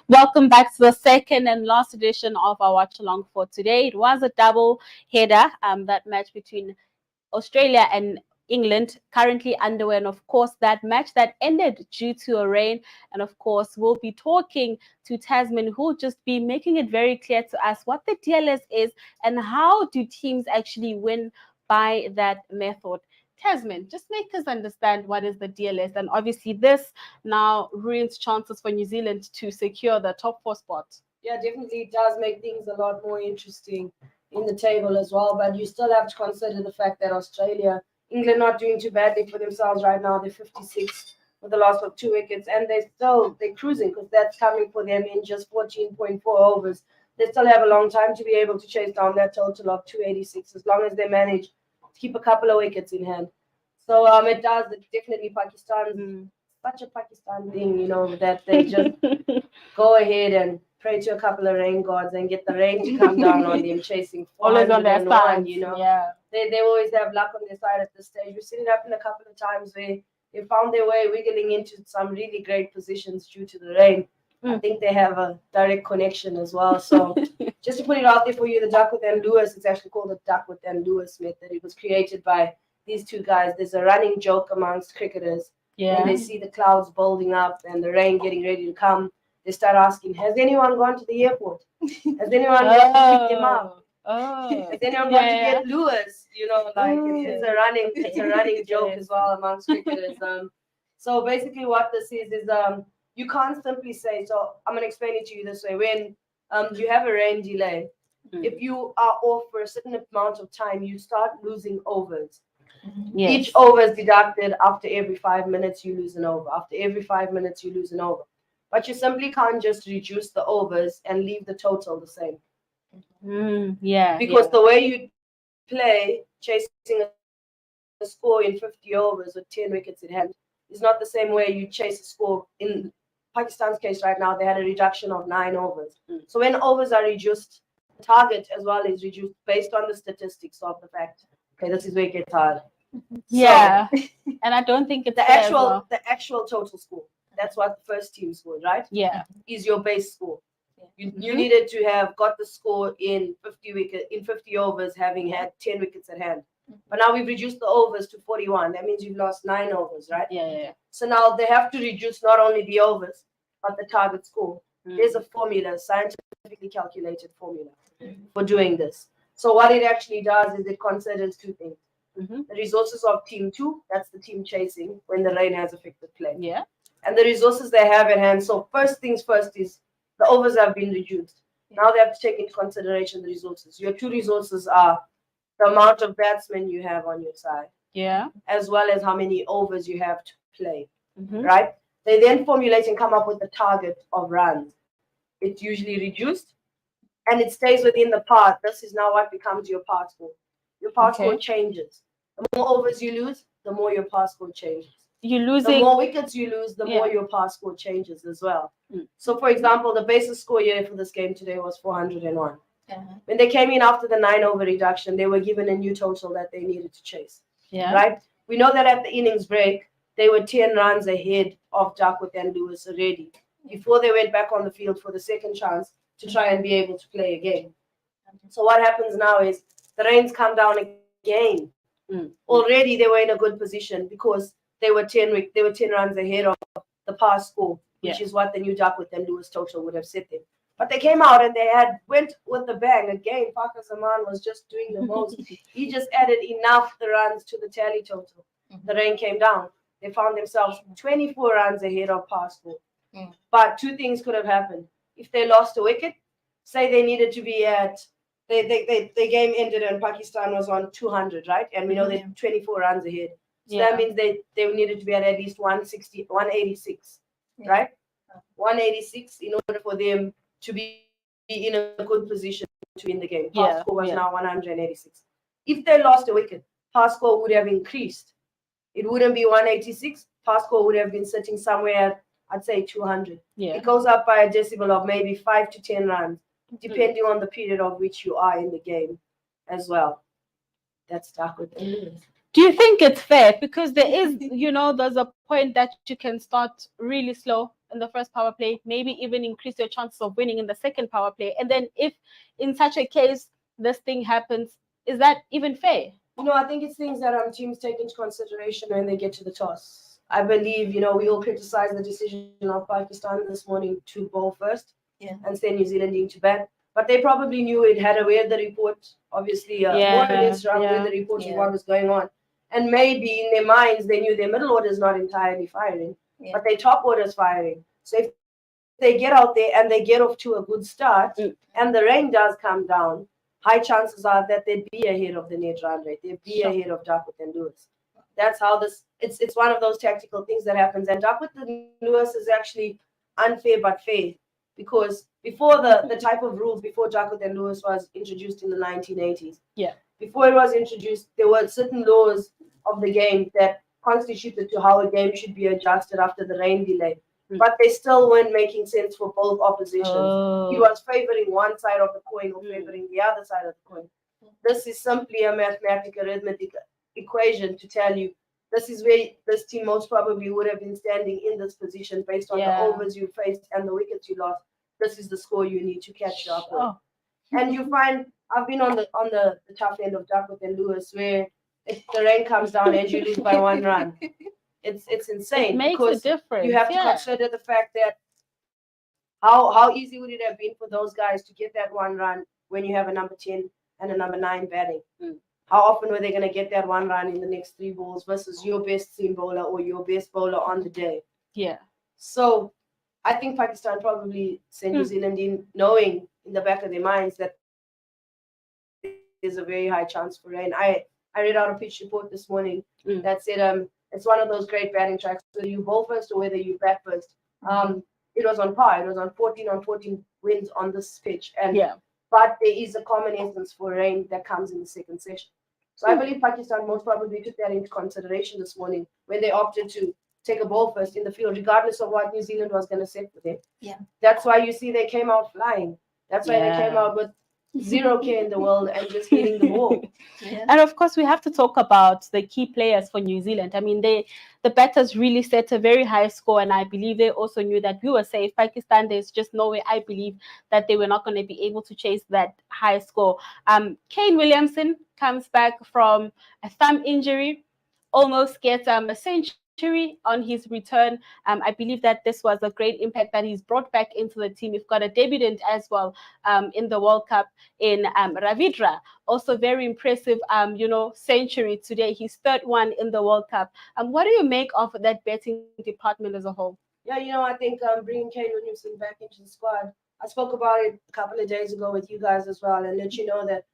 Welcome back to the second and last edition of our watch along for today. It was a double header, that match between Australia and England currently underway, and of course that match that ended due to a rain. And of course we'll be talking to Tasman, who'll just be making it very clear to us what the DLS is and how do teams actually win by that method. Tasman, just make us understand what is the DLS, and obviously this now ruins chances for New Zealand to secure the top 4 spot. Yeah, definitely it does make things a lot more interesting in the table as well. But you still have to consider the fact that England not doing too badly for themselves right now. They're 56 with the loss of 2 wickets, and they're cruising because that's coming for them in just 14.4 overs. They still have a long time to be able to chase down that total of 286 as long as they manage to keep a couple of wickets in hand. So it's definitely Pakistan. Such a Pakistan thing, that they just go ahead and pray to a couple of rain gods and get the rain to come down on them, chasing 401, Yeah. They always have luck on their side at this stage. We've seen it happen a couple of times where they found their way wiggling into some really great positions due to the rain. I think they have a direct connection as well. So just to put it out there for you, the Duckworth and Lewis, it's actually called the Duckworth and Lewis method. It was created by these two guys. There's a running joke amongst cricketers. Yeah. When they see the clouds building up and the rain getting ready to come, they start asking, has anyone gone to the airport? Has anyone gone to pick them up? Has anyone gone to get Lewis? It's a running joke as well amongst cricketers. So basically what this is you can't simply say, so I'm going to explain it to you this way. When you have a rain delay, if you are off for a certain amount of time, you start losing overs. Yes. Each over is deducted. After every 5 minutes, you lose an over. After every 5 minutes, you lose an over. But you simply can't just reduce the overs and leave the total the same. Because the way you play, chasing a score in 50 overs with 10 wickets in hand, is not the same way you chase a score. In Pakistan's case right now, they had a reduction of 9 overs. So when overs are reduced, the target as well is reduced based on the statistics of the fact, okay, this is where it gets hard. Yeah. So, and I don't think it's the actual total score. That's what the first team scored, right? Yeah. Is your base score. You needed to have got the score in 50 overs, having had 10 wickets at hand. But now we've reduced the overs to 41. That means you've lost 9 overs, right? Yeah. So now they have to reduce not only the overs, but the target score. There's a formula, scientifically calculated formula for doing this. So what it actually does is it considers 2 things. The resources of team 2, that's the team chasing when the rain has affected play. Yeah. And the resources they have at hand. So first things first is the overs have been reduced. Now they have to take into consideration the resources. Your 2 resources are the amount of batsmen you have on your side. Yeah. As well as how many overs you have to play. Right? They then formulate and come up with the target of runs. It's usually reduced and it stays within the part. This is now what becomes your par score. Your par score changes. The more overs you lose, the more your par score changes. You're losing. The more wickets you lose, the more your par score changes as well. So, for example, the basis score here for this game today was 401. When they came in after the 9 over reduction, they were given a new total that they needed to chase. Yeah. Right? We know that at the innings break, they were 10 runs ahead of Duckworth and Lewis already before they went back on the field for the second chance to try and be able to play again. So what happens now is the rains come down again. Already they were in a good position because they were 10 runs ahead of the par score, which is what the new Duckworth and Lewis total would have set them. But they came out and they went with the bang. Again, Parker Zaman was just doing the most. He just added enough the runs to the tally total. The rain came down. They found themselves 24 runs ahead of par score. But 2 things could have happened. If they lost a wicket, say they needed to be at the game ended and Pakistan was on 200, right? And we know they're 24 runs ahead. So that means they needed to be at least 186, right? 186 in order for them to be in a good position to win the game. Par score was now 186. If they lost a wicket, par score would have increased. It wouldn't be 186. Par score would have been sitting somewhere at, I'd say, 200. It goes up by a decibel of maybe 5 to 10 runs, depending on the period of which you are in the game as well. That's Duckworth. Do you think it's fair? Because there is, there's a point that you can start really slow in the first power play, maybe even increase your chances of winning in the second power play. And then if in such a case this thing happens, is that even fair? I think it's things that teams take into consideration when they get to the toss. I believe, we all criticize the decision of Pakistan this morning to bowl first and send New Zealand into bat. But they probably knew it had read the report, obviously, more or less read the report of what was going on. And maybe in their minds, they knew their middle order is not entirely firing, but their top order is firing. So if they get out there and they get off to a good start and the rain does come down, high chances are that they'd be ahead of the net run rate. They'd be ahead of Duckworth and Lewis. That's how it's one of those tactical things that happens. And Duckworth and Lewis is actually unfair but fair, because before the type of rules, before Duckworth and Lewis was introduced in the 1980s, before it was introduced, there were certain laws of the game that constituted to how a game should be adjusted after the rain delay. But they still weren't making sense for both oppositions. He was favoring one side of the coin or favoring the other side of the coin. This is simply a mathematical arithmetic equation to tell you this is where this team most probably would have been standing in this position based on the overs you faced and the wickets you lost. This is the score you need to catch up with. And you find, I've been on the tough end of Duckworth and Lewis, where if the rain comes down and you lose by 1 run, it's insane. It makes a difference. You have to consider the fact that how easy would it have been for those guys to get that 1 run when you have a number 10 and a number 9 batting? How often were they going to get that 1 run in the next 3 balls versus your best seam bowler or your best bowler on the day? So I think Pakistan probably sent New Zealand in knowing in the back of their minds that there's a very high chance for rain. I read out a pitch report this morning that said it's one of those great batting tracks, whether you bowl first or whether you bat first. It was on par. It was on 14 winds on this pitch. But there is a common essence for rain that comes in the second session. So I believe Pakistan most probably took that into consideration this morning when they opted to take a ball first in the field, regardless of what New Zealand was going to set for them. That's why you see they came out flying. That's why they came out with 0 care in the world and just hitting the ball. And of course, we have to talk about the key players for New Zealand. I mean, the batters really set a very high score, and I believe they also knew that we were safe. Pakistan, there's just no way, I believe, that they were not going to be able to chase that high score. Kane Williamson comes back from a thumb injury, almost gets a century on his return. I believe that this was a great impact that he's brought back into the team. We've got a debutant as well in the World Cup in Ravindra. Also very impressive, century today. His 3rd one in the World Cup. What do you make of that batting department as a whole? Yeah, I think bringing Kane Williamson back into the squad, I spoke about it a couple of days ago with you guys as well, and let you know that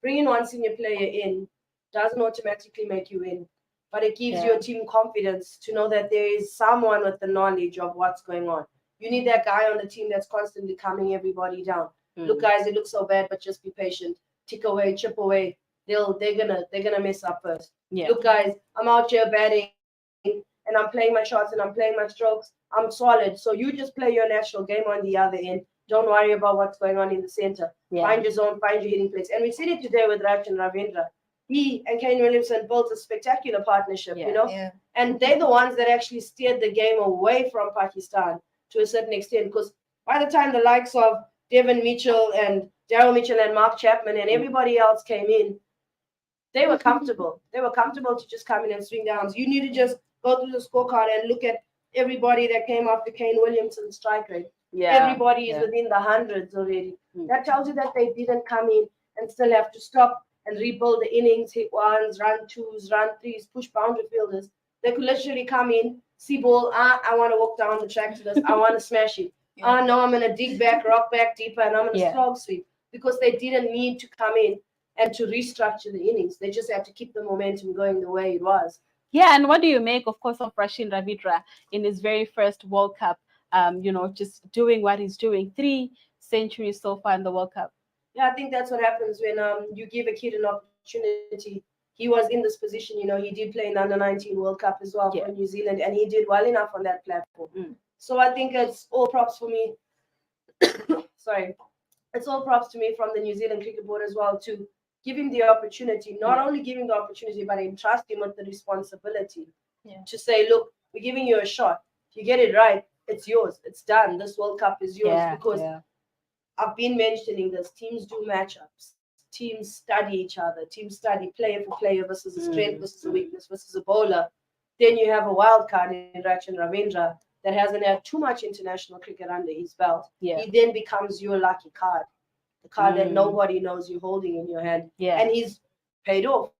bringing one senior player in doesn't automatically make you win. But it gives your team confidence to know that there is someone with the knowledge of what's going on. You need that guy on the team that's constantly calming everybody down. Look, guys, it looks so bad, but just be patient. Tick away, chip away. They're gonna mess up first. Look, guys, I'm out here batting and I'm playing my shots and I'm playing my strokes. I'm solid. So you just play your natural game on the other end. Don't worry about what's going on in the center. Find your zone, find your hitting place. And we see it today with Raj and Ravindra. He and Kane Williamson built a spectacular partnership, and they're the ones that actually steered the game away from Pakistan to a certain extent, because by the time the likes of Devon Mitchell and Daryl Mitchell and Mark Chapman and everybody else came in, they were comfortable. They were comfortable to just come in and swing downs. You need to just go through the scorecard and look at everybody that came after Kane Williamson's strike rate. Everybody is within the hundreds already. That tells you that they didn't come in and still have to stop and rebuild the innings, hit 1s, run 2s, run 3s, push boundary fielders. They could literally come in, see ball, I want to walk down the track to this, I want to smash it. No, I'm going to dig back, rock back deeper, and I'm going to slog sweep. Because they didn't need to come in and to restructure the innings. They just had to keep the momentum going the way it was. Yeah, and what do you make, of course, of Rashid Ravindra in his very first World Cup, just doing what he's doing, 3 centuries so far in the World Cup? Yeah, I think that's what happens when you give a kid an opportunity. He was in this position, he did play in the Under-19 World Cup as well for New Zealand, and he did well enough on that platform. So I think it's all props for me. Sorry. It's all props to me from the New Zealand Cricket Board as well to give him the opportunity, not only give him the opportunity, but entrust him with the responsibility to say, look, we're giving you a shot. If you get it right, it's yours. It's done. This World Cup is yours Yeah, because yeah. I've been mentioning this. Teams do matchups. Teams study each other. Teams study player for player versus a strength versus a weakness versus a bowler. Then you have a wild card in Rachin Ravindra that hasn't had too much international cricket under his belt. Yeah. He then becomes your lucky card, the card that nobody knows you're holding in your hand. Yeah. And he's paid off.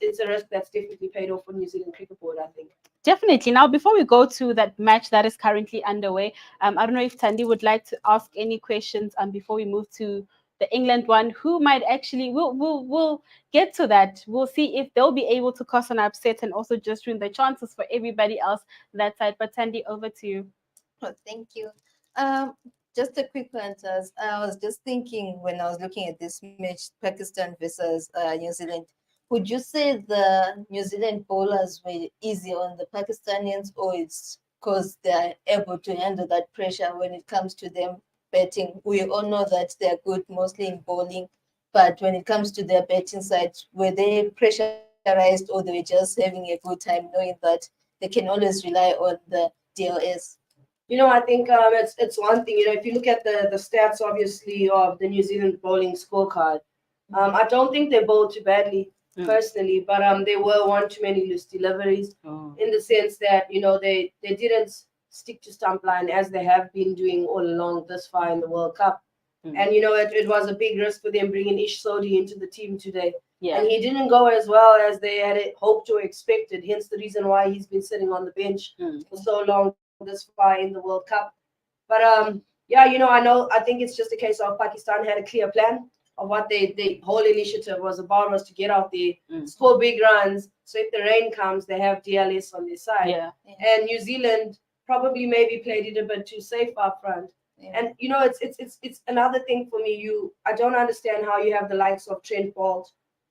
It's a risk that's definitely paid off for New Zealand Cricket Board, I think. Definitely. Now, before we go to that match that is currently underway, I don't know if Tandy would like to ask any questions before we move to the England one. Who might actually we'll get to that. We'll see if they'll be able to cause an upset and also just ruin the chances for everybody else that side. But Tandy, over to you. Oh, thank you. Um, just a quick answer. I was just thinking when I was looking at this match, Pakistan versus New Zealand. Would you say the New Zealand bowlers were easy on the Pakistanians, or it's because they're able to handle that pressure when it comes to them batting? We all know that they're good mostly in bowling, but when it comes to their batting side, were they pressurized or they were just having a good time knowing that they can always rely on the DLS? I think it's one thing. If you look at the stats, obviously, of the New Zealand bowling scorecard, I don't think they bowled too badly personally, but there were one too many loose deliveries in the sense that they didn't stick to stump line as they have been doing all along this far in the World Cup. And it was a big risk for them bringing Ish Sodhi into the team today. Yeah. And he didn't go as well as they had hoped or expected, hence the reason why he's been sitting on the bench for so long this far in the World Cup. But I think it's just a case of Pakistan had a clear plan of what the whole initiative was about, was to get out there, score big runs, so if the rain comes, they have DLS on their side. Yeah. And New Zealand probably maybe played it a bit too safe up front. Yeah. And it's another thing for me. I don't understand how you have the likes of Trent Boult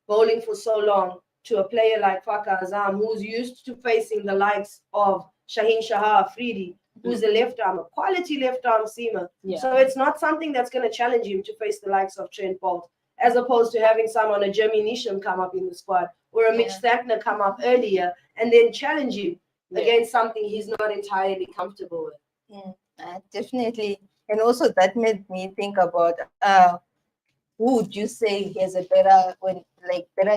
bowling for so long to a player like Fakhar Azam, who's used to facing the likes of Shaheen Shah Afridi, who's a left arm, a quality left arm seamer. Yeah. So it's not something that's going to challenge him to face the likes of Trent Boult, as opposed to having someone, a Jeremy Nisham, come up in the squad, or a Mitch Stackner come up earlier and then challenge him against something he's not entirely comfortable with. Definitely. And also that made me think about who would you say has a better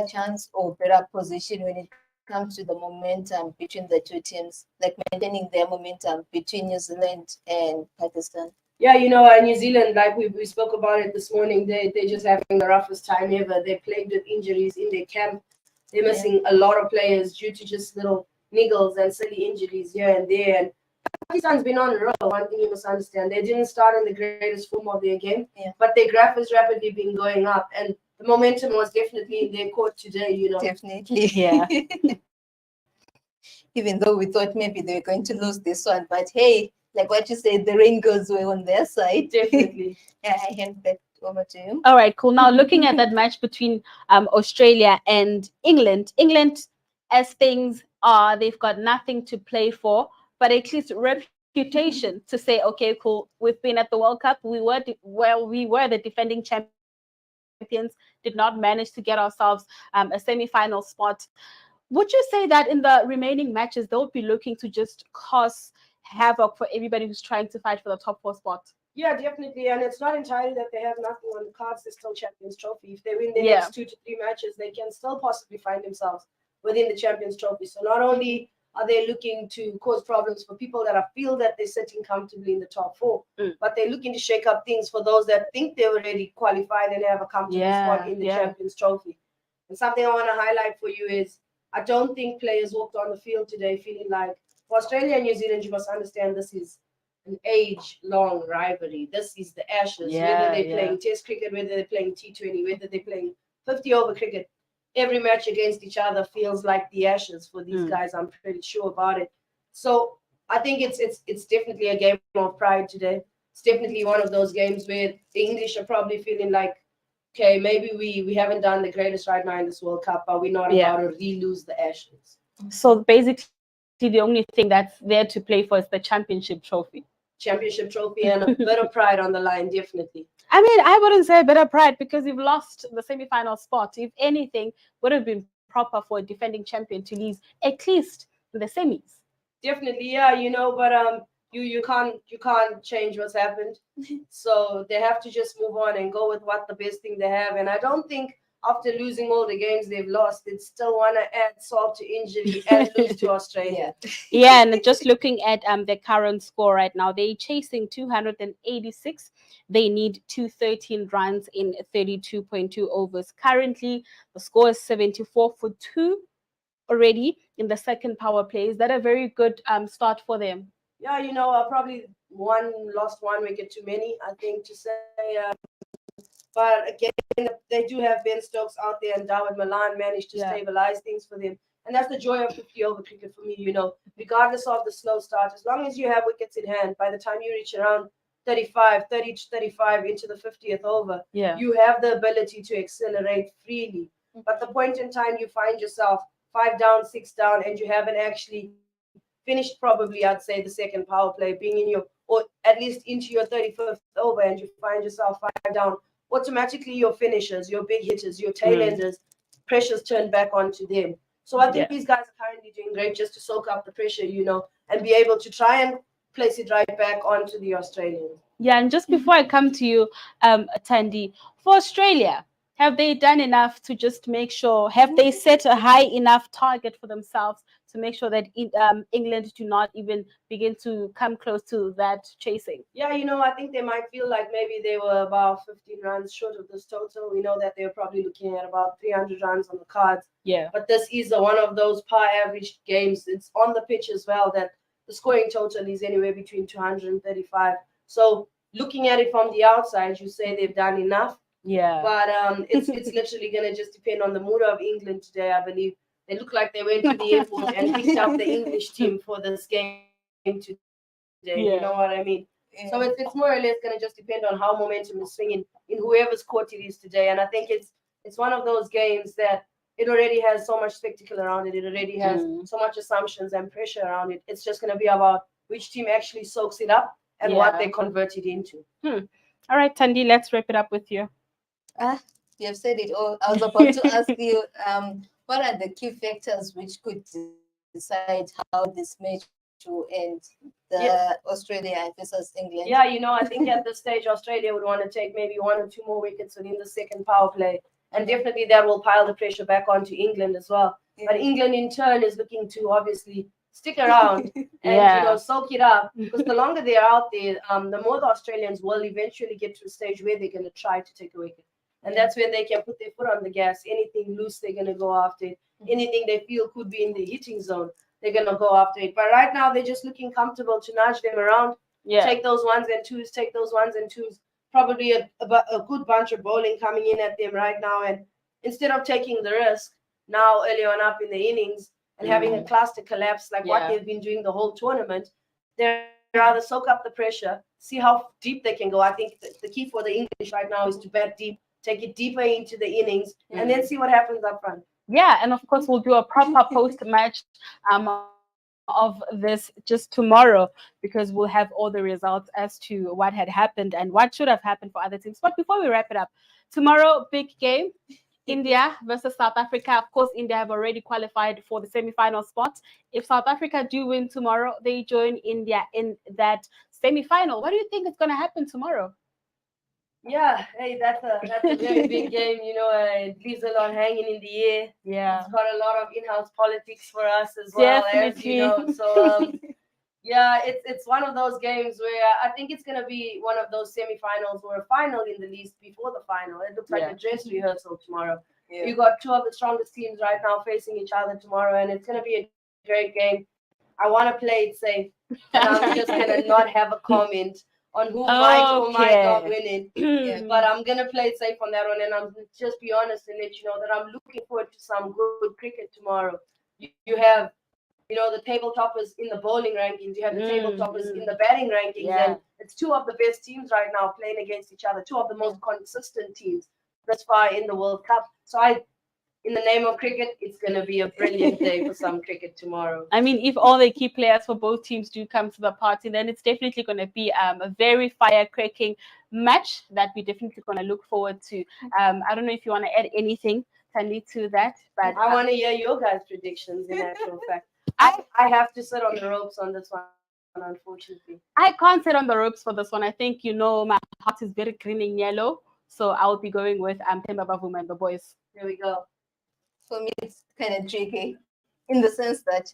chance or better position when it comes to the momentum between the two teams, like maintaining their momentum between New Zealand and Pakistan? Yeah, New Zealand, like we spoke about it this morning, they're just having the roughest time ever. They're plagued with injuries in their camp. They're missing a lot of players due to just little niggles and silly injuries here and there. And Pakistan's been on a roll. One thing you must understand, they didn't start in the greatest form of their game, but their graph has rapidly been going up, and the momentum was definitely in their court today. Definitely. Yeah. Even though we thought maybe they were going to lose this one, but hey, like what you said, the rain goes away on their side. Definitely. Yeah, I hand back over to you. All right, cool. Now looking at that match between Australia and England. England, as things are, they've got nothing to play for, but at least reputation to say, okay, cool, we've been at the World Cup. We were the defending champions, did not manage to get ourselves a semi-final spot. Would you say that in the remaining matches they'll be looking to just cause havoc for everybody who's trying to fight for the top 4 spot? Yeah, definitely. And it's not entirely that they have nothing on the cards. They're still Champions Trophy. If they win the next 2 to 3 matches, they can still possibly find themselves within the Champions Trophy. So not only are they looking to cause problems for people that feel that they're sitting comfortably in the top 4, but they're looking to shake up things for those that think they're already qualified and have a comfortable spot in the Champions Trophy. And something I want to highlight for you is, I don't think players walked on the field today feeling like, for Australia and New Zealand, you must understand this is an age-long rivalry. This is the Ashes. Whether they're playing Test cricket, whether they're playing T20, whether they're playing 50-over cricket, every match against each other feels like the Ashes for these guys. I'm pretty sure about it. So I think it's definitely a game of pride today. It's definitely one of those games where the English are probably feeling like, okay, maybe we haven't done the greatest right now in this World Cup, but we're not about to re-lose the Ashes. So basically, the only thing that's there to play for is the championship trophy. Championship trophy and a bit of pride on the line, definitely. I mean, I wouldn't say a bit of pride because you've lost the semi-final spot. If anything, would have been proper for a defending champion to lose at least in the semis. Definitely, yeah, but you can't change what's happened. So they have to just move on and go with what the best thing they have. And I don't think after losing all the games they've lost, they still want to add salt to injury and lose to Australia. Yeah, and just looking at the current score right now, they're chasing 286. They need 213 runs in 32.2 overs. Currently, the score is 74 for 2 already in the second power play. Is that a very good start for them? Yeah, probably lost one wicket too many, I think, to say. But again, they do have Ben Stokes out there, and Dawid Malan managed to stabilize things for them. And that's the joy of 50 over cricket for me, regardless of the slow start. As long as you have wickets in hand, by the time you reach around 30 to 35 into the 50th over, you have the ability to accelerate freely. But the point in time you find yourself 5 down, 6 down, and you haven't actually finished probably, I'd say, the second power play, being in your, or at least into your 35th over, and you find yourself 5 down, automatically your finishers, your big hitters, your tail enders, pressure's turned back onto them. So I think these guys are currently doing great just to soak up the pressure, and be able to try and place it right back onto the Australians. Yeah, and just before I come to you, Tandy, for Australia, have they done enough to just make sure, have they set a high enough target for themselves to make sure that England do not even begin to come close to that chasing? Yeah, I think they might feel like maybe they were about 15 runs short of this total. We know that they were probably looking at about 300 runs on the cards. Yeah. But this is one of those par average games. It's on the pitch as well that the scoring total is anywhere between 235. So looking at it from the outside, you say they've done enough. Yeah. But it's literally going to just depend on the mood of England today, I believe. They look like they went to the airport and picked up the English team for this game today. You know what I mean? Yeah. So it's more or less going to just depend on how momentum is swinging in whoever's court it is today. And I think it's one of those games that it already has so much spectacle around it. It already has so much assumptions and pressure around it. It's just going to be about which team actually soaks it up and what they convert it into. All right, Tandy, let's wrap it up with you. You have said it all. I was about to ask you, what are the key factors which could decide how this match will end, Australia versus England? Yeah, I think at this stage, Australia would want to take maybe 1 or 2 more wickets within the second power play. And definitely that will pile the pressure back onto England as well. Yeah. But England in turn is looking to obviously stick around and soak it up, because the longer they're out there, the more the Australians will eventually get to a stage where they're going to try to take a wicket. And that's when they can put their foot on the gas. Anything loose, they're going to go after it. Anything they feel could be in the hitting zone, they're going to go after it. But right now, they're just looking comfortable to nudge them around, take those 1s and 2s, take those 1s and 2s. Probably a good bunch of bowling coming in at them right now. And instead of taking the risk now early on up in the innings and having a cluster collapse like what they've been doing the whole tournament, they'd rather soak up the pressure, see how deep they can go. I think the key for the English right now is to bat deep, take it deeper into the innings, and then see what happens up front. Yeah, and of course, we'll do a proper post-match of this just tomorrow, because we'll have all the results as to what had happened and what should have happened for other teams. But before we wrap it up, tomorrow, big game. India versus South Africa. Of course, India have already qualified for the semi-final spot. If South Africa do win tomorrow, they join India in that semi-final. What do you think is going to happen tomorrow? Yeah, hey, that's a very big game. It leaves a lot hanging in the air. Yeah, it's got a lot of in-house politics for us as well. Definitely. So yeah, it's one of those games where I think it's going to be one of those semi-finals or a final in the least before the final. It looks like a dress rehearsal tomorrow. Yeah. You got 2 of the strongest teams right now facing each other tomorrow, and it's going to be a great game. I want to play it safe, and I'm just going to not have a comment on who might or might not win it. But I'm going to play it safe on that one, and I'm just be honest and let you know that I'm looking forward to some good cricket tomorrow. You have the table toppers in the bowling rankings, you have the table toppers in the batting rankings, and it's 2 of the best teams right now playing against each other, 2 of the most consistent teams thus far in the World Cup. So in the name of cricket, it's going to be a brilliant day for some cricket tomorrow. I mean, if all the key players for both teams do come to the party, then it's definitely going to be a very fire-cracking match that we're definitely going to look forward to. I don't know if you want to add anything, Tandy, to that. But I want to hear your guys' predictions, in actual fact. I have to sit on the ropes on this one. unfortunately. I can't sit on the ropes for this one. I think, my heart is very green and yellow. So I'll be going with Themba Bavuma and the boys. There we go. For me, it's kind of tricky in the sense that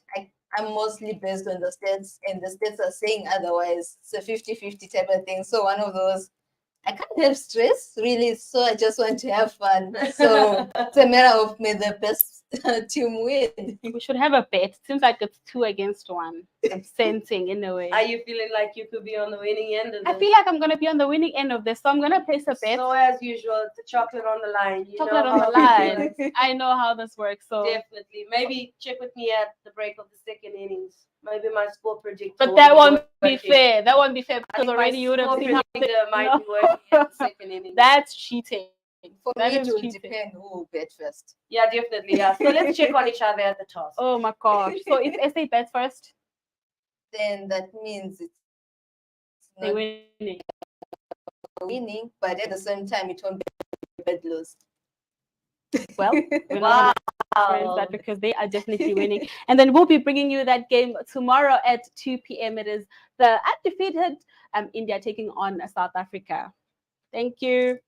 I'm mostly based on the states, and the states are saying otherwise. It's a 50-50 type of thing. So one of those, I can't have stress really, so I just want to have fun. So it's a matter of may the best team win. We should have a bet. It seems like it's 2 against 1. It's sensing in a way. Are you feeling like you could be on the winning end of this? I feel like I'm going to be on the winning end of this, so I'm going to place a bet. So as usual, it's a chocolate on the line. You Chocolate know on the how it line. works. I know how this works. So, Definitely. Maybe check with me at the break of the second innings. Maybe my score predictor. but will that won't be working. fair. That won't be fair I because think already my you would have score seen how predictor might No. be working at the second innings. That's cheating. For That me, is it will cheating. depend who will bet first. Yeah, definitely. Yeah. So let's check on each other at the toss. Oh my gosh. So if SA bets first, Then that means it's they're not winning. winning, but at the same time, it won't be bad lose. Well, we're not gonna experience that because they are definitely winning. And then we'll be bringing you that game tomorrow at 2 p.m. It is the undefeated India taking on South Africa. Thank you.